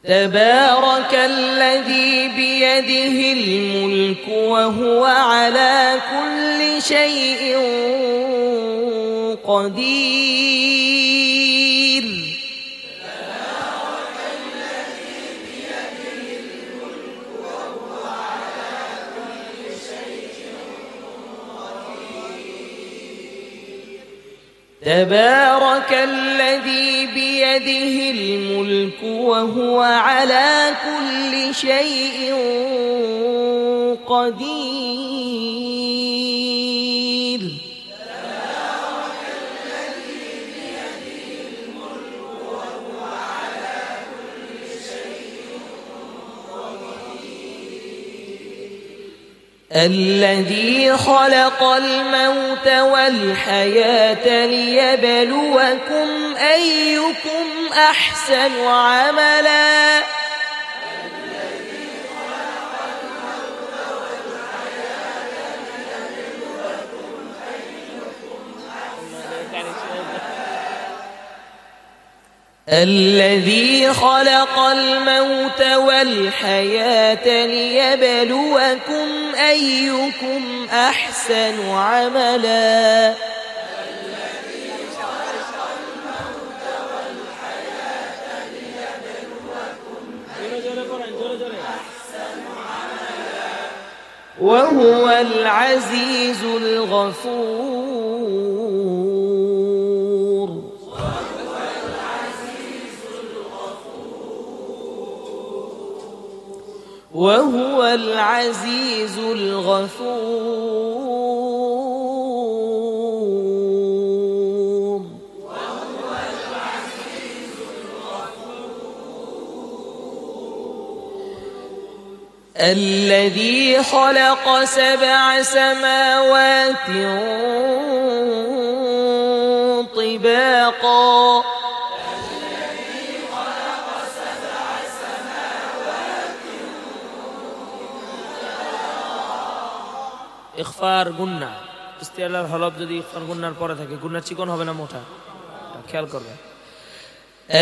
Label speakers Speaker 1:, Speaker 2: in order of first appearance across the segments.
Speaker 1: تبارك الذي بيده الملك وهو على كل شيء قدير.
Speaker 2: تبارك الذي بيده الملك وهو على كل شيء قدير.
Speaker 1: تبارك الذي بيده الملك وهو على كل شيء قدير.
Speaker 2: تبارك الذي بيده الملك وهو على كل شيء قدير.
Speaker 1: الذي خلق الموت والحياة ليبلوكم أيكم أحسن عملا. الذي خلق الموت والحياة ليبلوكم أيكم أحسن عملا.
Speaker 2: الذي خلق الموت والحياة ليبلوكم أيكم أحسن عملا.
Speaker 1: وهو العزيز الغفور. وهو العزيز الغفور.
Speaker 2: وهو العزيز الغفور.
Speaker 1: الذي خلق 7 سماوات طباقا. ইখফার গুন্না ইস্তিয়ালার হলফ যদি ইখফার গুন্নার পরে থাকে গুন্না চিকন হবে না মোটা, খেয়াল করবে।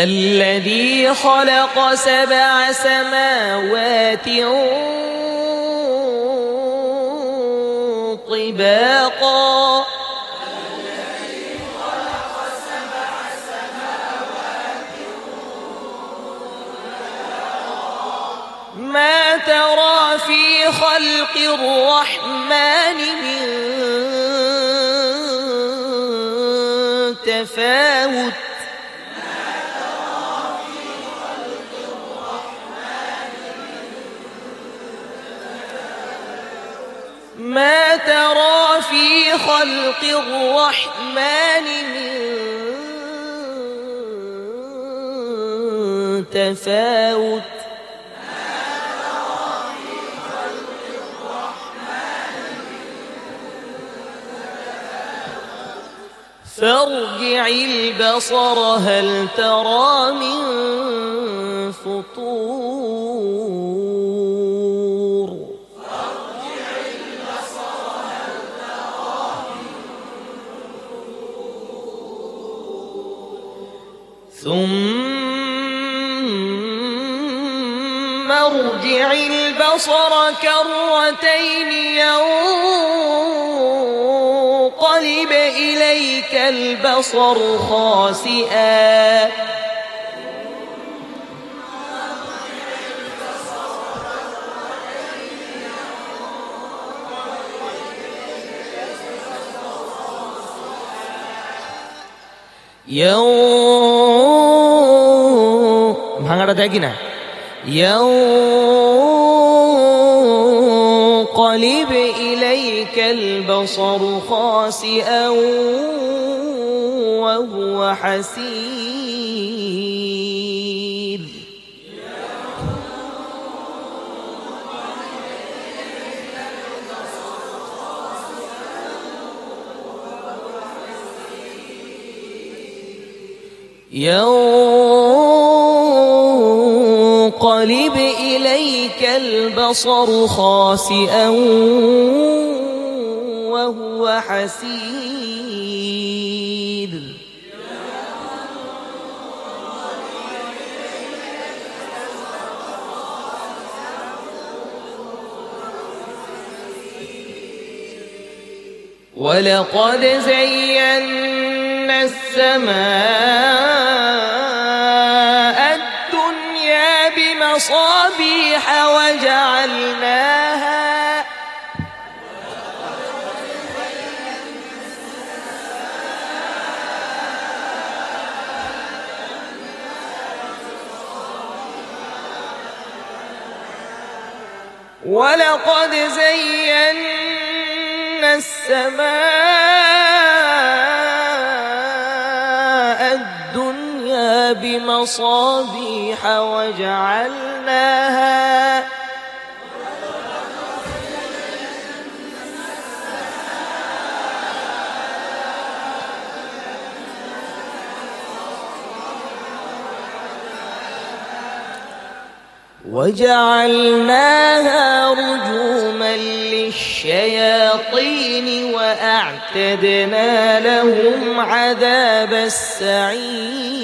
Speaker 1: الذي خلق 7 سماوات طباقا. ما ترى في خلق الرحمن من تفاوت. ما ترى في خلق الرحمن من تفاوت. فارجع البصر هل ترى من فطور.
Speaker 2: فارجع البصر هل ترى من فطور.
Speaker 1: ثم ارجع البصر كرتين ينقلب إليك البصر خاسئا. ভাঙাটা দেখি না। ينقلب إليك البصر خاسئا وهو حسير. ينقلب إليك البصر خاسئا وهو حسير. ولقد زينا السماء الدنيا بمصابيح وجعلناها ولقد زينا السماء الدنيا بمصابيح وجعلناها رجوما للشياطين وأعتدنا لهم عذاب السعير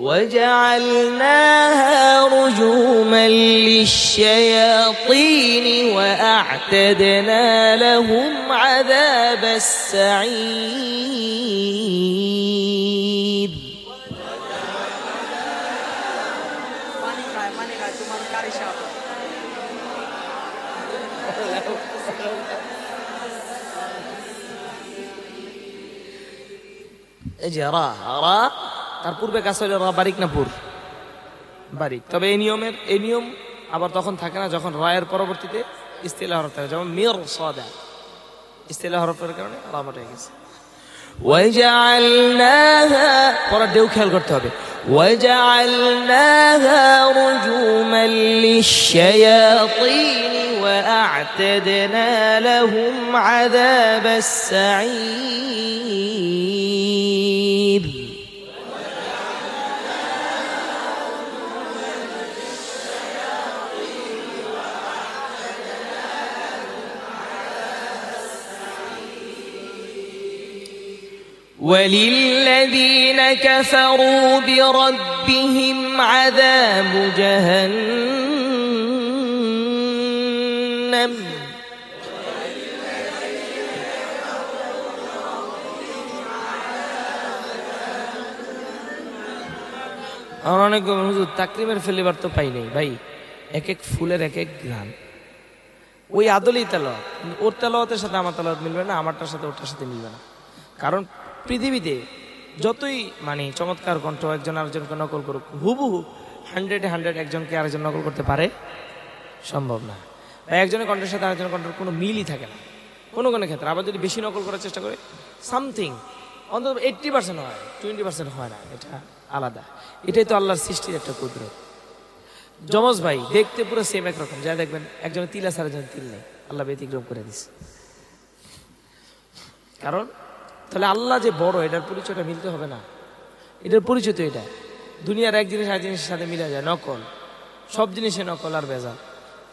Speaker 1: وجعلناها رجوما للشياطين وأعتدنا لهم عذاب السعير তার পূর্বে কাজ হলো রা বারিক না পুর বারিক, তবে এই নিয়ম আবার তখন থাকে না যখন রায়ের পরবর্তীতে ইস্তিলা হরফ থাকে, যেমন মির সাদা ইস্তিলা হরফের কারণে রামট হয়ে গেছে। ওয়াজআলনাহা পরের দেও খেয়াল করতে হবে, ওয়াজআলনাহা রুজুমান লিশ-শায়াতিন ওয়া আ'তাদনা লাহুম আযাবাস সাঈর। وللذين كفروا بربهم عذاب جهنم অনেক হুজুর তাকরিমের ফেলিবার তো পাই নাই ভাই, এক এক ফুলের এক এক গান, ওই আদলেই তেলাওয়াত, ওর তেলাওয়াতের সাথে আমার তেলাওয়াত মিলবে না, আমারটার সাথে ওরটার সাথে মিলবে না। কারণ পৃথিবীতে যতই মানে চমৎকার কণ্ঠ একজন আরেকজনকে নকল করুক, হুবহু 100 একজনকে আরেকজন নকল করতে পারে? সম্ভব না। একজনের কণ্ঠের সাথে আরেকজনের কণ্ঠের কোনো মিলই থাকে না কোনো ক্ষেত্রে। আবার যদি বেশি নকল করার চেষ্টা করে সামথিং অন্তত 80% হয়, 20% হয় না, এটা আলাদা। এটাই তো আল্লাহর সৃষ্টির একটা কুদরত। যমজ ভাই দেখতে পুরো সেম একরকম, যা দেখবেন একজনের তিল আছে আরেকজনের তিল নেই, আল্লাহ ব্যতিক্রম করে দিচ্ছে। কারণ তাহলে আল্লাহ যে বড়, এটার পরিচয়টা মিলতে হবে না? এটার পরিচয় তো এটা। দুনিয়ার এক জিনিস আর জিনিসের সাথে মিলে যায়, নকল, সব জিনিসে নকল আর ভেজাল।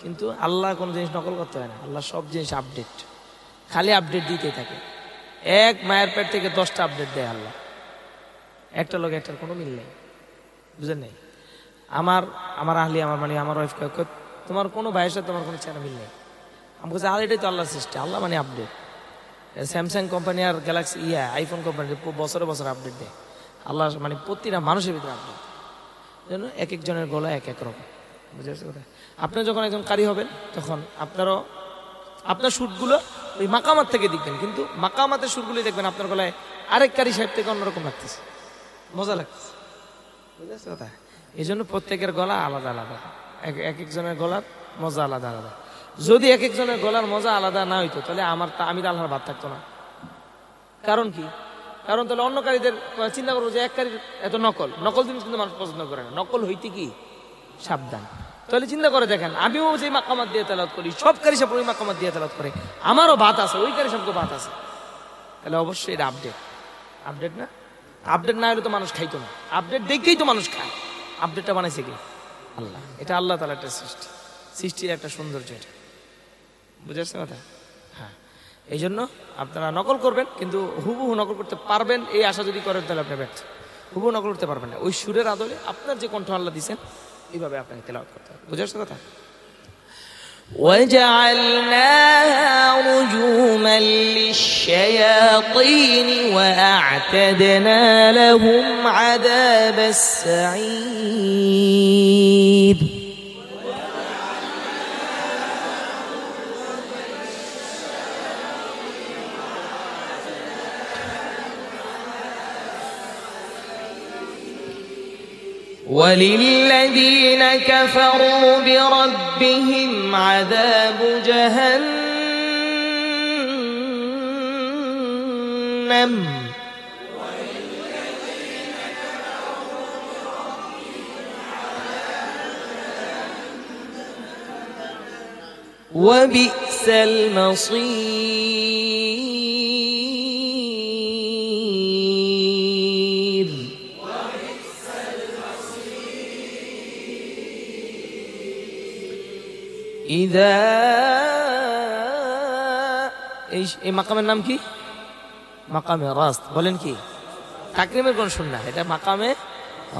Speaker 1: কিন্তু আল্লাহ কোনো জিনিস নকল করতে হয় না, আল্লাহ সব জিনিস আপডেট, খালি আপডেট দিতেই থাকে। এক মায়ের পেট থেকে 10টা আপডেট দেয় আল্লাহ, একটা লোক একটার কোনো মিল নেই, বুঝেন নাই? আমার আহলি আমার মানে আমার ওয়াইফ তোমার কোনো ভাইয়ের সাথে তোমার কোনো চেনা মিল নেই। আমি বলছি আর এটাই তো আল্লাহর সৃষ্টি, আল্লাহ মানে আপডেট। স্যামসাং কোম্পানি আর গ্যালাক্সি আইফোন কোম্পানি বছরে বছর আপডেট দেয়, আল্লাহ মানে প্রতিটা মানুষের ভিতরে আপডেট। যেন এক একজনের গলা এক এক রকম, বুঝতে পারছি কথা? আপনি যখন একজন কারি হবেন তখন আপনার সুরগুলো ওই মাকামাত থেকে দেখবেন, কিন্তু মাকামাতের সুরগুলোই দেখবেন আপনার গলায় আরেক কারি সাহেব থেকে অন্যরকম লাগতেছে, মজা লাগতেছে, বুঝতে পারছি কথা? এই জন্য প্রত্যেকের গলা আলাদা আলাদা, এক একজনের গলার মজা আলাদা আলাদা। যদি এক একজনের গলার মজা আলাদা না হইতো তাহলে আমি তো আল্লাহর ভাত থাকতো না। কারণ কি? কারণ তাহলে অন্য কারীদের চিন্তা করবো যে এক কারীর এত নকল জিনিস কিন্তু মানুষ পছন্দ করে না, নকল হইতে কি সাবধান। তাহলে চিন্তা করে দেখেন, আমিও যে মাকামাত দিয়ে তেলাওয়াত করি, সব কারি সাহেব ওই মাকামাত দিয়ে তেলাওয়াত করে, আমারও ভাত আছে, ওই কারি সাহেবকে ভাত আছে, তাহলে অবশ্যই এটা আপডেট না? আপডেট না হলে তো মানুষ খাইতো না, আপডেট দেখেই তো মানুষ খায়। আপডেটটা বানাইছে কি? আল্লাহ। এটা আল্লাহ তাআলার একটা সৃষ্টির একটা সৌন্দর্য, এটা বুঝে আসছে কথা? হ্যাঁ। এই জন্য আপনারা নকল করবেন, কিন্তু হুবহু নকল করতে পারবেন এই আশা যদি করেন তাহলে আপনি ব্যর্থ। হুবহু নকল করতে পারবেন না, ওই সুরের আদলে আপনার যে কণ্ঠ আল্লাহ দিয়েছেন এইভাবে আপনাকে তেলাওয়াত করতে হবে। বুঝে আসছে কথা?
Speaker 2: وجعلناها رجوما للشياطين وأعتدنا لهم عذاب السعير وللذين كفروا بربهم عذاب جهنم وبئس المصير إذا এই মাকামের নাম কি? মাকামে রাস্ত। বলেন কি? তাকরিমের কোন সুন্নাহ, এটা মাকামে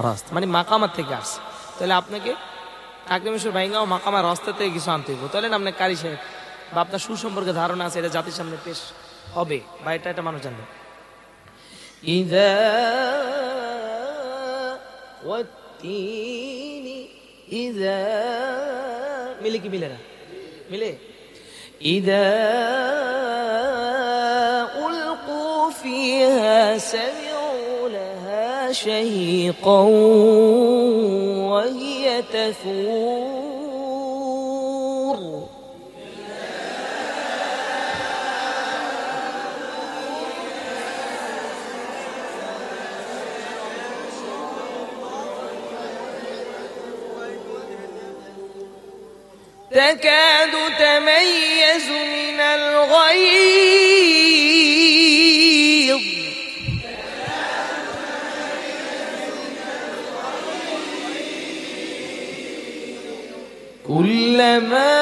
Speaker 2: রাস্ত, মানে মাকামার থেকে আসছে। তাহলে আপনাকে তাকরিমের সুর ভাইঙ্গা ও মাকামে রাস্তা থেকে কিছু আনতে হইব, তাহলে আপনি কারি সাহেব বা আপনার সুসম্পর্কে ধারণা আছে, এটা জাতির সামনে পেশ হবে বা এটা মানুষ জানবে। إذا والتين إذا মিলে কি মিলে না? মিলে। إذا ألقوا فيها سمعوا لها شهيقا وهي تفور تكاد تميز من الغيظ كلما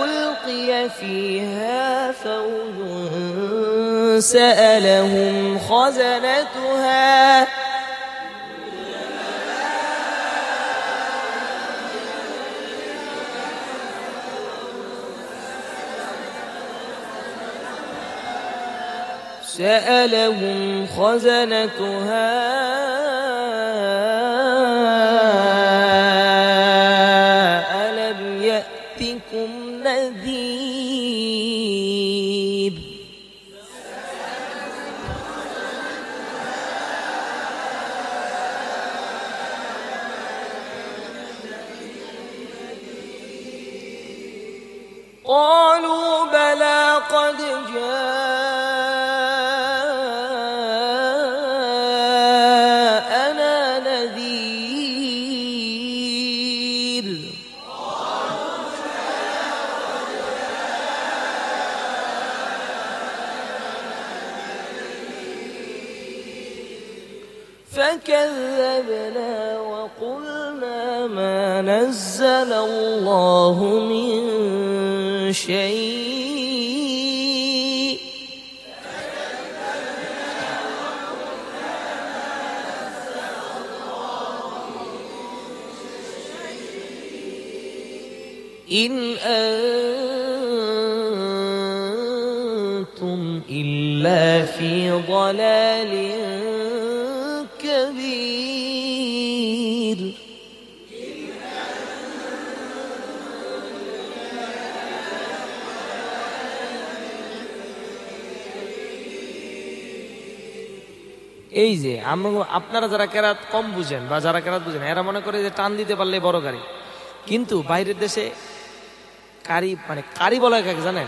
Speaker 2: ألقي فيها فوج سألهم خزنتها سألهم خزنتها ألم يأتكم نذير قالوا بلى قد جاءنا نذير فكذبنا وقلنا ما نزل الله من شيء إن أنتم إلا في ضلال كبير
Speaker 1: এই যে আপনারা যারা কেরাত কম বুঝেন বা যারা কেরাত বুঝেন এরা মনে করে যে টান দিতে পারলে বড় গাড়ি, কিন্তু বাইরের দেশে কারি মানে কারি বলা কাকে জানেন?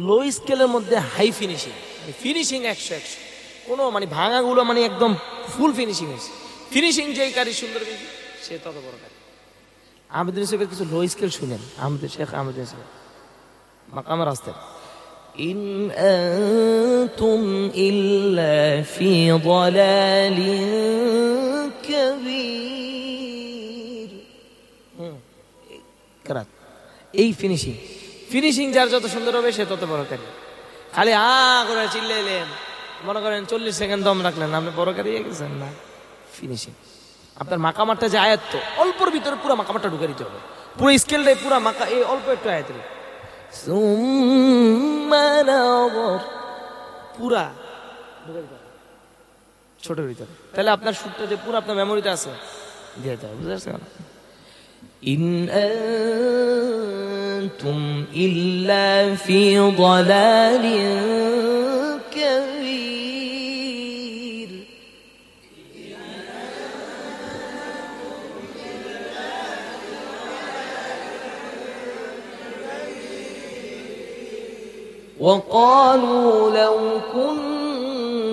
Speaker 1: লো স্কেলের মধ্যে হাই ফিনিশিং, ফিনিশিং 100 কোনো মানে ভাঙাগুলো মানে একদম ফুল ফিনিশিং হয়েছে। ফিনিশিং যেই কারি সুন্দর বেশি সে তত বড় কারি। আহমেদ ইউসুফের কিছু লো স্কেল শুনেন, শেখ আহমেদ ইউসুফ মাকামের রাস্তায় إن أنتم إلا في ضلال كبير এই ফিনিশিং যার যত সুন্দর হবে সে তত বড়কারী। খালি করে চিল্লাইলেন, মনে করেন 40 সেকেন্ড দম রাখলেন, আপনি বড়কারী হয়ে গেছেন না। ফিনিশিং আপনার মাকামারটা যে আয়াত্ত, অল্পর ভিতরে পুরো মাকামারটা ঢুকে দিতে হবে, পুরো স্কেলটাই পুরো মাকা, এই অল্প একটু আয়াতের পুরা ঢুকে দিতে হবে ছোটের ভিতরে। তাহলে আপনার সুরটা যে পুরো আপনার মেমোরিতে আছে দিয়ে দিতে হবে। বুঝতে পারছেন? ইন আনতুম ইল্লা ফি দালালিন কাবীর। وقالوا لو كنا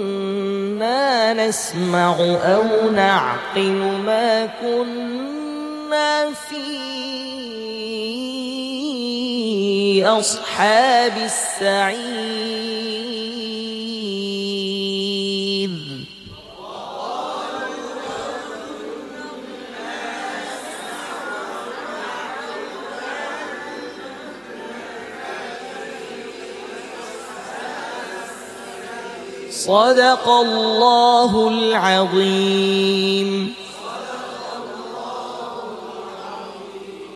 Speaker 1: نسمع أو نعقل ما كنا في أصحاب السعير. صدق الله العظيم.